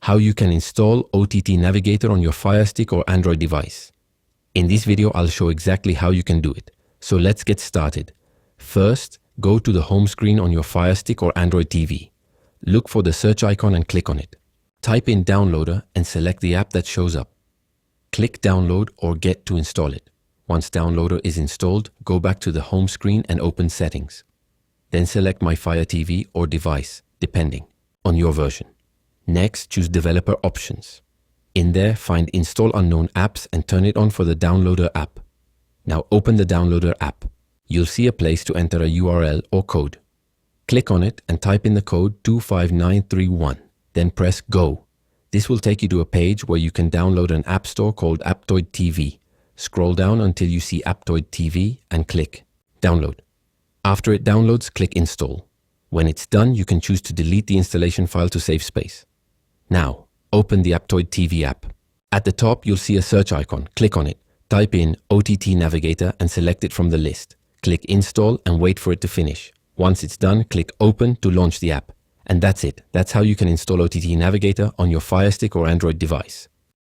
how you can install OTT Navigator on your Firestick or Android device. In this video, I'll show exactly how you can do it. So let's get started. First, go to the home screen on your Firestick or Android TV. Look for the search icon and click on it. Type in Downloader and select the app that shows up. Click Download or Get to install it. Once Downloader is installed, go back to the home screen and open Settings. Then select My Fire TV or device, depending on your version. Next, choose Developer Options. In there, find Install Unknown Apps and turn it on for the Downloader app. Now open the Downloader app. You'll see a place to enter a URL or code. Click on it and type in the code 25931. Then press Go. This will take you to a page where you can download an app store called Aptoide TV. Scroll down until you see Aptoide TV and click Download. After it downloads, click Install. When it's done, you can choose to delete the installation file to save space. Now, open the Aptoide TV app. At the top, you'll see a search icon. Click on it. Type in OTT Navigator and select it from the list. Click Install and wait for it to finish. Once it's done, click Open to launch the app. And that's it. That's how you can install OTT Navigator on your Firestick or Android device.